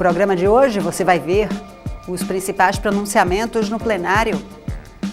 programa de hoje você vai ver os principais pronunciamentos no plenário.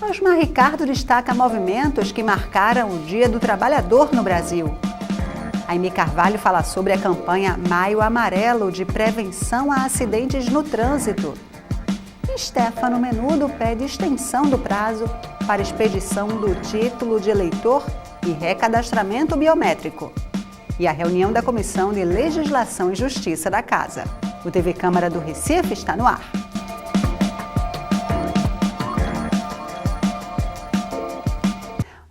Osmar Ricardo destaca movimentos que marcaram o Dia do Trabalhador no Brasil. Aimee Carvalho fala sobre a campanha Maio Amarelo de prevenção a acidentes no trânsito. E Stefano Menudo pede extensão do prazo para expedição do título de eleitor e recadastramento biométrico. E a reunião da Comissão de Legislação e Justiça da Casa. O TV Câmara do Recife está no ar.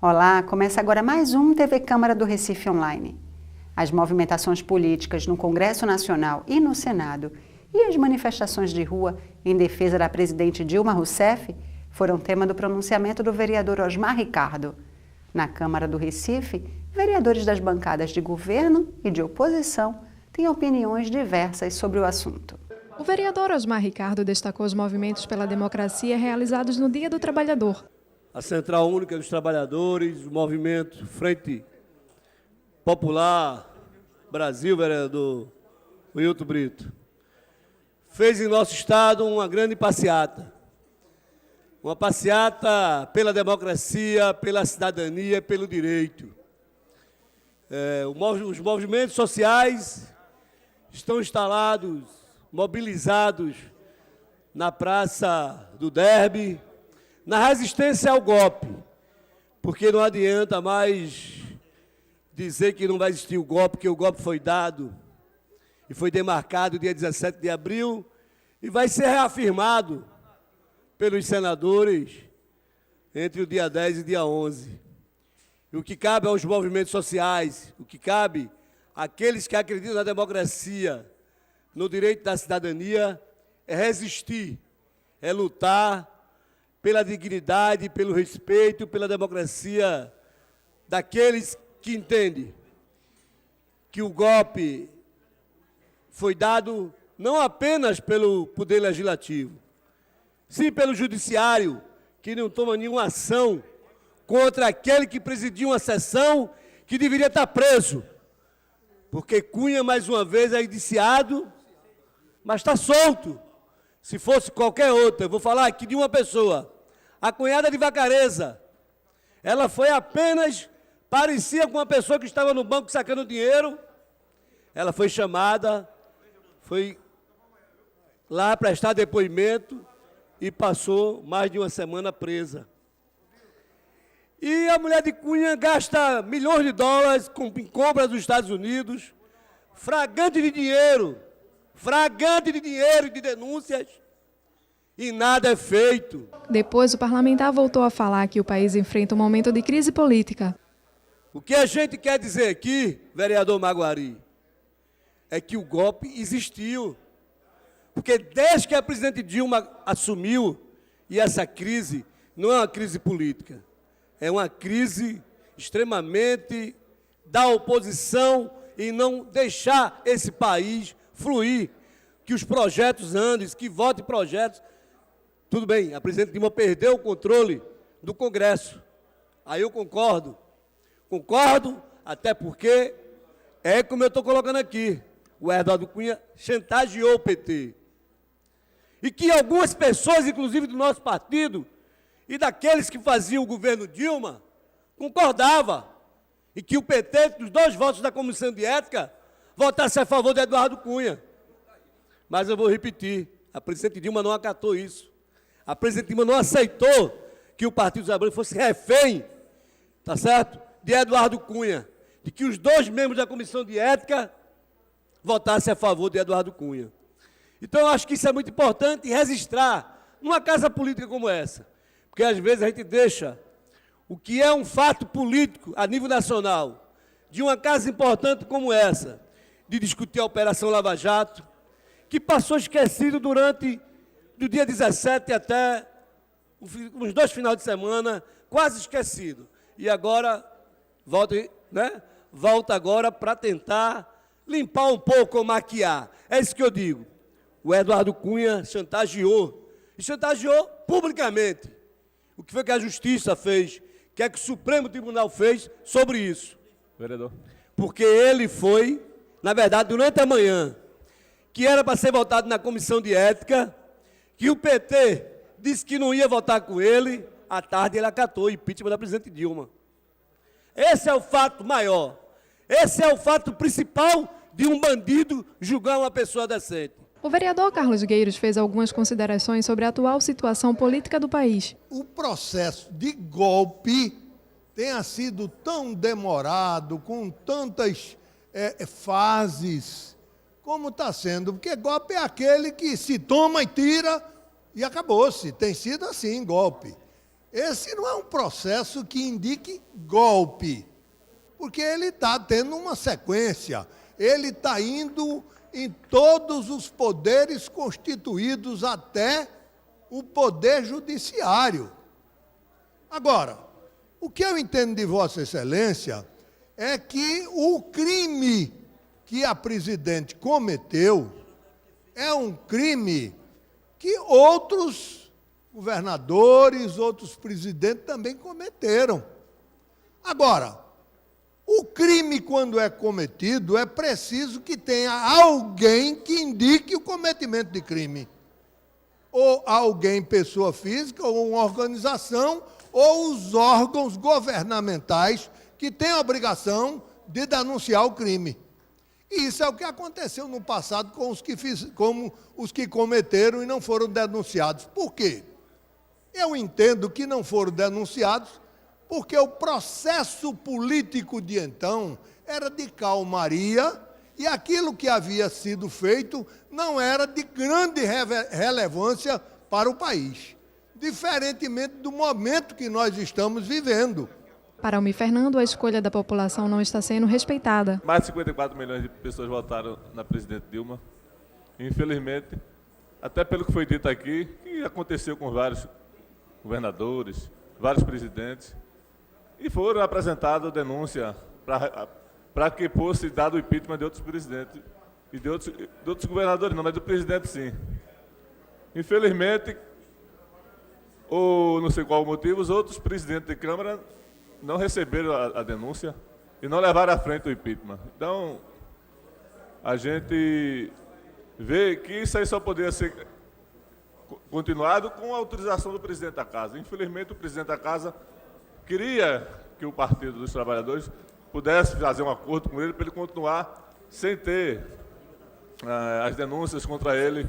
Olá, começa agora mais um TV Câmara do Recife Online. As movimentações políticas no Congresso Nacional e no Senado e as manifestações de rua em defesa da presidente Dilma Rousseff foram tema do pronunciamento do vereador Osmar Ricardo. Na Câmara do Recife, vereadores das bancadas de governo e de oposição têm opiniões diversas sobre o assunto. O vereador Osmar Ricardo destacou os movimentos pela democracia realizados no Dia do Trabalhador. A Central Única dos Trabalhadores, o movimento Frente Popular Brasil, vereador Wilton Brito, fez em nosso estado uma grande passeata. Uma passeata pela democracia, pela cidadania, pelo direito. Os movimentos sociais estão instalados, mobilizados na Praça do Derby, na resistência ao golpe, porque não adianta mais dizer que não vai existir o golpe, porque o golpe foi dado e foi demarcado dia 17 de abril e vai ser reafirmado pelos senadores entre o dia 10 e dia 11. E o que cabe aos movimentos sociais, o que cabe àqueles que acreditam na democracia, no direito da cidadania, é resistir, é lutar pela dignidade, pelo respeito, pela democracia daqueles que entendem que o golpe foi dado não apenas pelo Poder Legislativo, sim pelo Judiciário, que não toma nenhuma ação contra aquele que presidiu uma sessão que deveria estar preso. Porque Cunha, mais uma vez, é indiciado, mas está solto. Se fosse qualquer outra, eu vou falar aqui de uma pessoa, a cunhada de Vacareza. Ela foi apenas, parecia com uma pessoa que estava no banco sacando dinheiro. Ela foi chamada, foi lá prestar depoimento e passou mais de uma semana presa. E a mulher de Cunha gasta milhões de dólares em compras dos Estados Unidos, fragante de dinheiro e de denúncias, e nada é feito. Depois, o parlamentar voltou a falar que o país enfrenta um momento de crise política. O que a gente quer dizer aqui, vereador Maguari, é que o golpe existiu. Porque desde que a presidente Dilma assumiu, e essa crise não é uma crise política, é uma crise extremamente da oposição e não deixar esse país fluir, que os projetos andem, que vote projetos. Tudo bem, a presidente Dilma perdeu o controle do Congresso. Aí eu concordo, até porque é como eu estou colocando aqui, o Eduardo Cunha chantageou o PT. E que algumas pessoas, inclusive do nosso partido, e daqueles que faziam o governo Dilma, concordava e que o PT, dos 2 votos da Comissão de Ética, votasse a favor de Eduardo Cunha. Mas eu vou repetir, a presidente Dilma não acatou isso. A presidente Dilma não aceitou que o Partido dos Trabalhadores fosse refém, tá certo, de Eduardo Cunha, de que os 2 membros da Comissão de Ética votassem a favor de Eduardo Cunha. Então, eu acho que isso é muito importante registrar numa casa política como essa. Porque, às vezes, a gente deixa o que é um fato político a nível nacional, de uma casa importante como essa, de discutir a Operação Lava Jato, que passou esquecido durante do dia 17 até uns 2 finais de semana, quase esquecido. E agora, volta agora para tentar limpar um pouco ou maquiar. É isso que eu digo. O Eduardo Cunha chantageou, e chantageou publicamente. O que foi que a Justiça fez? O que é que o Supremo Tribunal fez sobre isso? Vereador. Porque ele foi, na verdade, durante a manhã, que era para ser votado na Comissão de Ética, que o PT disse que não ia votar com ele, à tarde ele acatou o impeachment da presidente Dilma. Esse é o fato maior. Esse é o fato principal de um bandido julgar uma pessoa decente. O vereador Carlos Gueiros fez algumas considerações sobre a atual situação política do país. O processo de golpe tenha sido tão demorado, com tantas fases, como está sendo, porque golpe é aquele que se toma e tira e acabou-se. Tem sido assim, golpe. Esse não é um processo que indique golpe, porque ele está tendo uma sequência, ele está indo em todos os poderes constituídos, até o poder judiciário. Agora, o que eu entendo de Vossa Excelência é que o crime que a presidente cometeu é um crime que outros governadores, outros presidentes também cometeram. Agora, o crime, quando é cometido, é preciso que tenha alguém que indique o cometimento de crime. Ou alguém, pessoa física, ou uma organização, ou os órgãos governamentais que têm a obrigação de denunciar o crime. E isso é o que aconteceu no passado com os que cometeram e não foram denunciados. Por quê? Eu entendo que não foram denunciados porque o processo político de então era de calmaria e aquilo que havia sido feito não era de grande relevância para o país, diferentemente do momento que nós estamos vivendo. Para Almir Fernando, a escolha da população não está sendo respeitada. Mais de 54 milhões de pessoas votaram na presidente Dilma. Infelizmente, até pelo que foi dito aqui, que aconteceu com vários governadores, vários presidentes, e foram apresentadas denúncias para que fosse dado o impeachment de outros presidentes, e de outros governadores não, mas do presidente sim. Infelizmente, ou não sei qual o motivo, os outros presidentes de Câmara não receberam a denúncia e não levaram à frente o impeachment. Então, a gente vê que isso aí só poderia ser continuado com a autorização do presidente da Casa. Infelizmente, o presidente da Casa queria que o Partido dos Trabalhadores pudesse fazer um acordo com ele para ele continuar sem ter as denúncias contra ele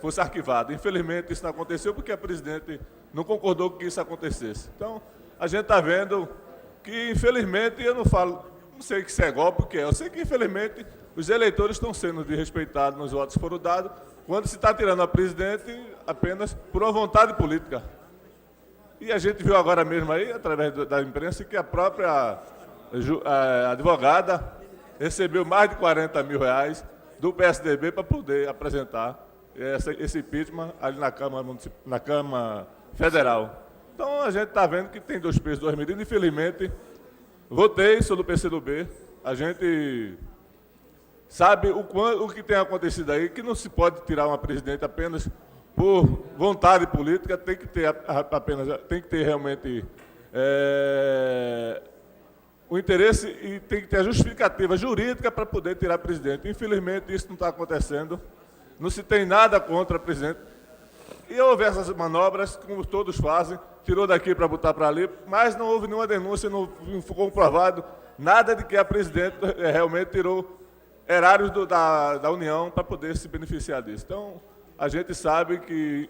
fosse arquivado. Infelizmente, isso não aconteceu porque a presidente não concordou com que isso acontecesse. Então, a gente está vendo que, infelizmente, eu não sei que isso é golpe, o que é. Eu sei que, infelizmente, os eleitores estão sendo desrespeitados nos votos que foram dados, quando se está tirando a presidente apenas por uma vontade política. E a gente viu agora mesmo aí, através da imprensa, que a própria advogada recebeu mais de R$40 mil do PSDB para poder apresentar esse impeachment ali na Câmara Federal. Então, a gente está vendo que tem dois pesos, duas medidas. Infelizmente, votei, sou do PCdoB. A gente sabe o que tem acontecido aí, que não se pode tirar uma presidente apenas por vontade política, tem que ter realmente o interesse e tem que ter a justificativa jurídica para poder tirar presidente. Infelizmente, isso não está acontecendo. Não se tem nada contra a presidente. E houve essas manobras, como todos fazem, tirou daqui para botar para ali, mas não houve nenhuma denúncia, não foi comprovado nada de que a presidente realmente tirou erários da União para poder se beneficiar disso. Então, a gente sabe que,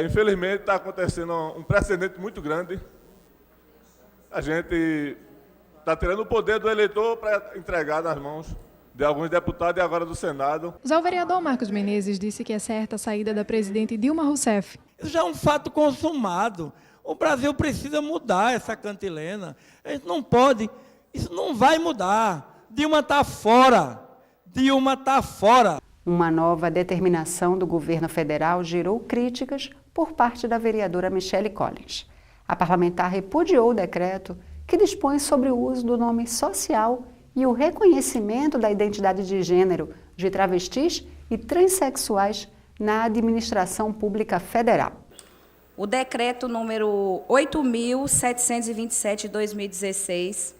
infelizmente, está acontecendo um precedente muito grande. A gente está tirando o poder do eleitor para entregar nas mãos de alguns deputados e agora do Senado. Já o vereador Marcos Menezes disse que é certa a saída da presidente Dilma Rousseff. Isso já é um fato consumado. O Brasil precisa mudar essa cantilena. A gente não pode, isso não vai mudar. Dilma está fora. Dilma está fora. Uma nova determinação do governo federal gerou críticas por parte da vereadora Michele Collins. A parlamentar repudiou o decreto que dispõe sobre o uso do nome social e o reconhecimento da identidade de gênero de travestis e transexuais na administração pública federal. O decreto número 8.727 de 2016,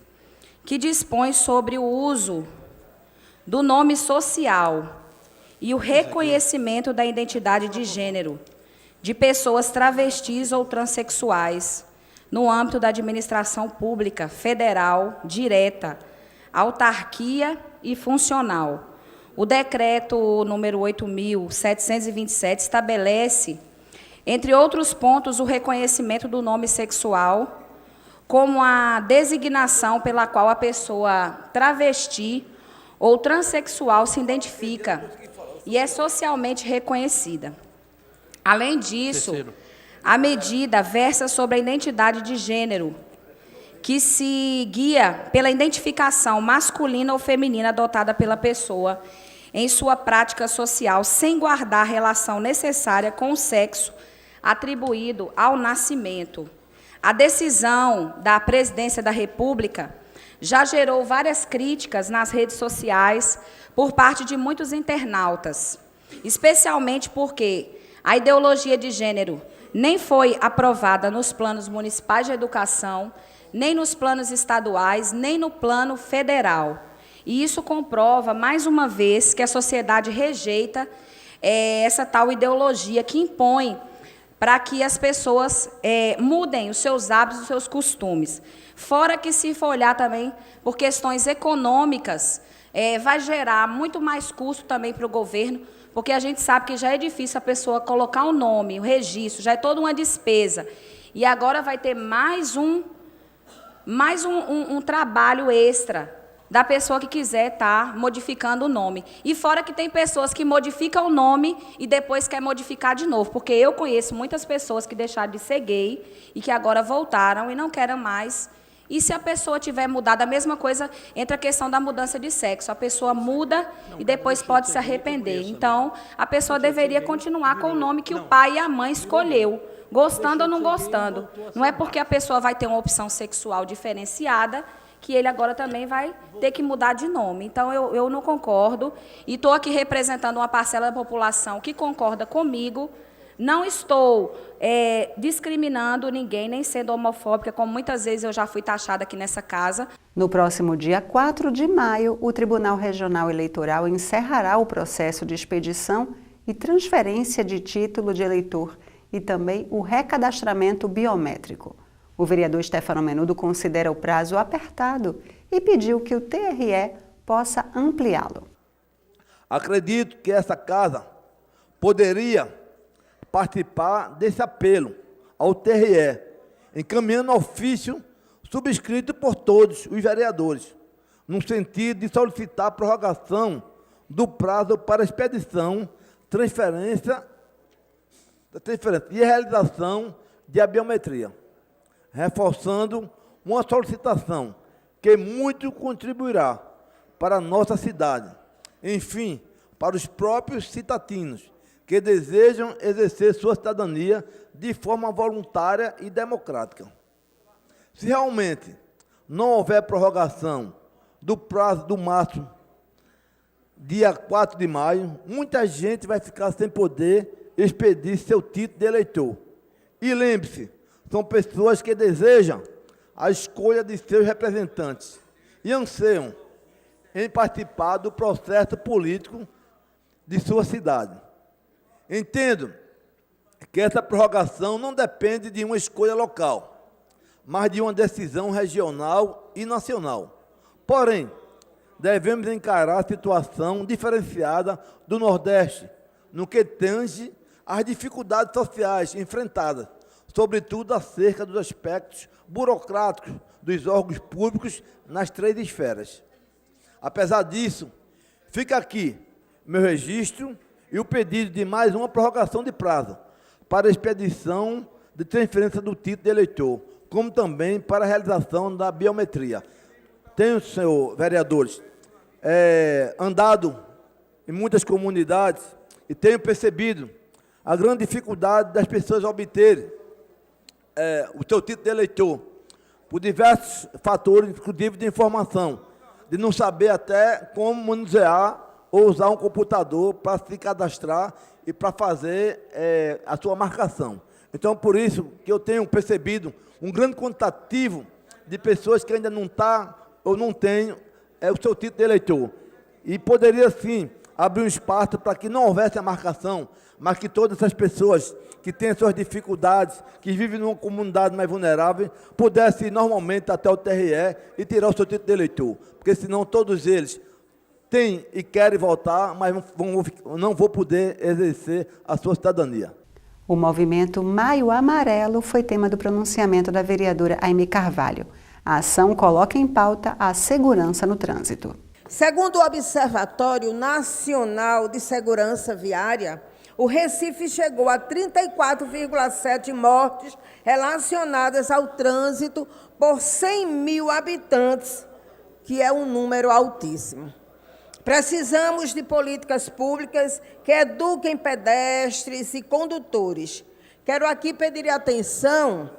que dispõe sobre o uso do nome social e o reconhecimento da identidade de gênero de pessoas travestis ou transexuais no âmbito da administração pública, federal, direta, autarquia e funcional. O decreto número 8.727 estabelece, entre outros pontos, o reconhecimento do nome sexual como a designação pela qual a pessoa travesti ou transexual se identifica e é socialmente reconhecida. Além disso, a medida versa sobre a identidade de gênero, que se guia pela identificação masculina ou feminina adotada pela pessoa em sua prática social, sem guardar relação necessária com o sexo atribuído ao nascimento. A decisão da Presidência da República já gerou várias críticas nas redes sociais por parte de muitos internautas, especialmente porque a ideologia de gênero nem foi aprovada nos planos municipais de educação, nem nos planos estaduais, nem no plano federal. E isso comprova, mais uma vez, que a sociedade rejeita essa tal ideologia que impõe para que as pessoas mudem os seus hábitos, os seus costumes. Fora que, se for olhar também por questões econômicas, vai gerar muito mais custo também para o governo, porque a gente sabe que já é difícil a pessoa colocar um nome, o registro, já é toda uma despesa. E agora vai ter mais um trabalho extra da pessoa que quiser estar modificando o nome. E fora que tem pessoas que modificam o nome e depois quer modificar de novo, porque eu conheço muitas pessoas que deixaram de ser gay e que agora voltaram e não querem mais. E se a pessoa tiver mudado, a mesma coisa entre a questão da mudança de sexo. A pessoa muda e depois pode se arrepender. Então, a pessoa deveria continuar com o nome que o pai e a mãe escolheu, gostando ou não gostando. Não é porque a pessoa vai ter uma opção sexual diferenciada que ele agora também vai ter que mudar de nome. Então, eu não concordo, e estou aqui representando uma parcela da população que concorda comigo. Não estou discriminando ninguém, nem sendo homofóbica, como muitas vezes eu já fui taxada aqui nessa casa. No próximo dia 4 de maio, o Tribunal Regional Eleitoral encerrará o processo de expedição e transferência de título de eleitor e também o recadastramento biométrico. O vereador Stefano Menudo considera o prazo apertado e pediu que o TRE possa ampliá-lo. Acredito que essa casa poderia participar desse apelo ao TRE, encaminhando ofício subscrito por todos os vereadores, no sentido de solicitar a prorrogação do prazo para expedição, transferência e realização de a biometria, reforçando uma solicitação que muito contribuirá para a nossa cidade, enfim, para os próprios citatinos que desejam exercer sua cidadania de forma voluntária e democrática. Se realmente não houver prorrogação do prazo do máximo, dia 4 de maio, muita gente vai ficar sem poder expedir seu título de eleitor. E lembre-se, são pessoas que desejam a escolha de seus representantes e anseiam em participar do processo político de sua cidade. Entendo que essa prorrogação não depende de uma escolha local, mas de uma decisão regional e nacional. Porém, devemos encarar a situação diferenciada do Nordeste, no que tange às dificuldades sociais enfrentadas, sobretudo acerca dos aspectos burocráticos dos órgãos públicos nas 3 esferas. Apesar disso, fica aqui meu registro e o pedido de mais uma prorrogação de prazo para a expedição de transferência do título de eleitor, como também para a realização da biometria. Tenho, senhor vereadores, andado em muitas comunidades e tenho percebido a grande dificuldade das pessoas obterem o seu título de eleitor, por diversos fatores, inclusive de informação, de não saber até como manusear ou usar um computador para se cadastrar e para fazer a sua marcação. Então, por isso que eu tenho percebido um grande quantitativo de pessoas que ainda não ou não têm o seu título de eleitor. E poderia, sim, abrir um espaço para que não houvesse a marcação, mas que todas essas pessoas que têm suas dificuldades, que vivem numa comunidade mais vulnerável, pudessem ir normalmente até o TRE e tirar o seu título de eleitor. Porque senão todos eles têm e querem voltar, mas não vão poder exercer a sua cidadania. O movimento Maio Amarelo foi tema do pronunciamento da vereadora Aimee Carvalho. A ação coloca em pauta a segurança no trânsito. Segundo o Observatório Nacional de Segurança Viária, o Recife chegou a 34,7 mortes relacionadas ao trânsito por 100 mil habitantes, que é um número altíssimo. Precisamos de políticas públicas que eduquem pedestres e condutores. Quero aqui pedir atenção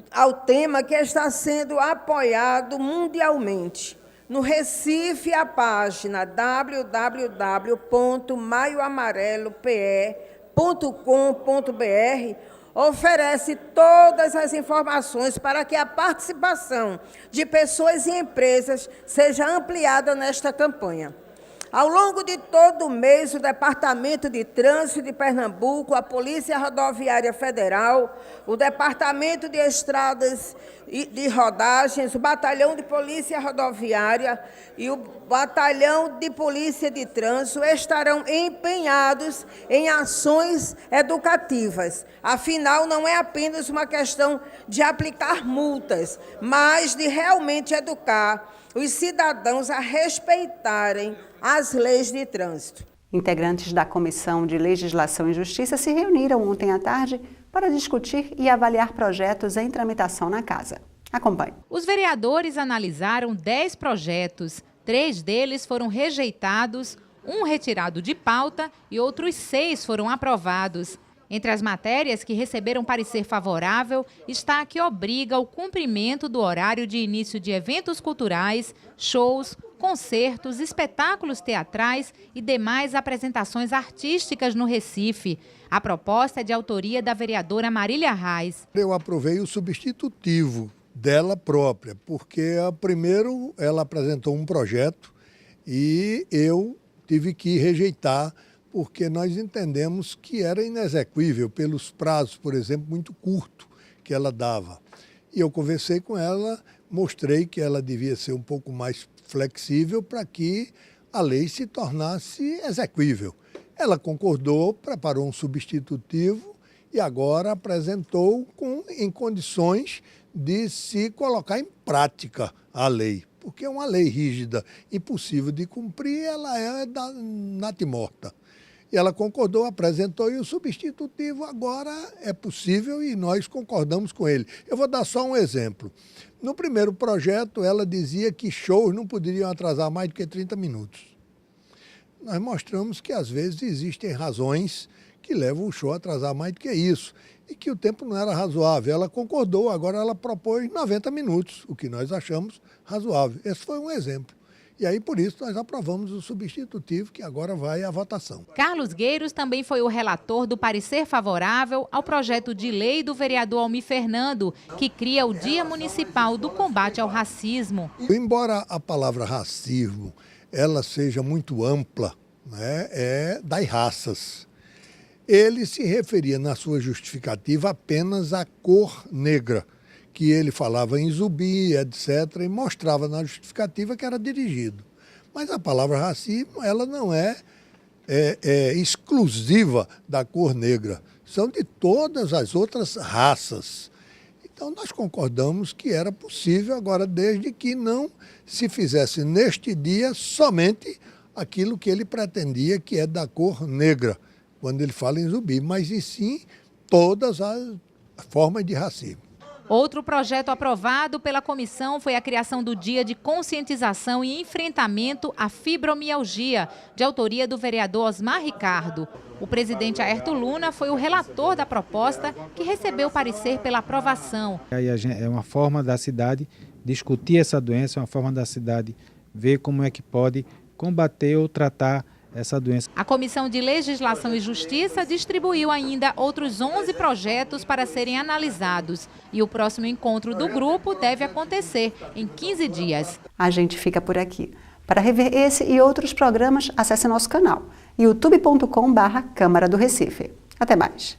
ao tema que está sendo apoiado mundialmente. No Recife, a página www.maioamarelope.com.br oferece todas as informações para que a participação de pessoas e empresas seja ampliada nesta campanha. Ao longo de todo o mês, o Departamento de Trânsito de Pernambuco, a Polícia Rodoviária Federal, o Departamento de Estradas e de Rodagens, o Batalhão de Polícia Rodoviária e o Batalhão de Polícia de Trânsito estarão empenhados em ações educativas. Afinal, não é apenas uma questão de aplicar multas, mas de realmente educar os cidadãos a respeitarem as leis de trânsito. Integrantes da Comissão de Legislação e Justiça se reuniram ontem à tarde para discutir e avaliar projetos em tramitação na Casa. Acompanhe. Os vereadores analisaram 10 projetos. 3 deles foram rejeitados, 1 retirado de pauta e outros 6 foram aprovados. Entre as matérias que receberam parecer favorável está a que obriga o cumprimento do horário de início de eventos culturais, shows, concertos, espetáculos teatrais e demais apresentações artísticas no Recife. A proposta é de autoria da vereadora Marília Reis. Eu aprovei o substitutivo dela própria, porque primeiro ela apresentou um projeto e eu tive que rejeitar, porque nós entendemos que era inexequível pelos prazos, por exemplo, muito curto que ela dava. E eu conversei com ela, mostrei que ela devia ser um pouco mais flexível para que a lei se tornasse exequível. Ela concordou, preparou um substitutivo e agora apresentou em condições de se colocar em prática a lei. Porque é uma lei rígida, impossível de cumprir, ela é natimorta. E ela concordou, apresentou, e o substitutivo agora é possível e nós concordamos com ele. Eu vou dar só um exemplo. No primeiro projeto, ela dizia que shows não poderiam atrasar mais do que 30 minutos. Nós mostramos que, às vezes, existem razões que levam o show a atrasar mais do que isso, e que o tempo não era razoável. Ela concordou, agora ela propôs 90 minutos, o que nós achamos razoável. Esse foi um exemplo. E aí, por isso, nós aprovamos o substitutivo, que agora vai à votação. Carlos Gueiros também foi o relator do parecer favorável ao projeto de lei do vereador Almir Fernando, que cria o Dia Municipal do Combate ao Racismo. Embora a palavra racismo ela seja muito ampla, né, é das raças, ele se referia na sua justificativa apenas à cor negra, que ele falava em zumbi, etc., e mostrava na justificativa que era dirigido. Mas a palavra racismo, ela não é exclusiva da cor negra, são de todas as outras raças. Então, nós concordamos que era possível, agora, desde que não se fizesse neste dia somente aquilo que ele pretendia, que é da cor negra, quando ele fala em zumbi, mas e sim todas as formas de racismo. Outro projeto aprovado pela comissão foi a criação do Dia de Conscientização e Enfrentamento à Fibromialgia, de autoria do vereador Osmar Ricardo. O presidente Aerto Luna foi o relator da proposta, que recebeu parecer pela aprovação. É uma forma da cidade discutir essa doença, é uma forma da cidade ver como é que pode combater ou tratar essa doença. A Comissão de Legislação e Justiça distribuiu ainda outros 11 projetos para serem analisados. E o próximo encontro do grupo deve acontecer em 15 dias. A gente fica por aqui. Para rever esse e outros programas, acesse nosso canal youtube.com/Câmara do Recife. Até mais!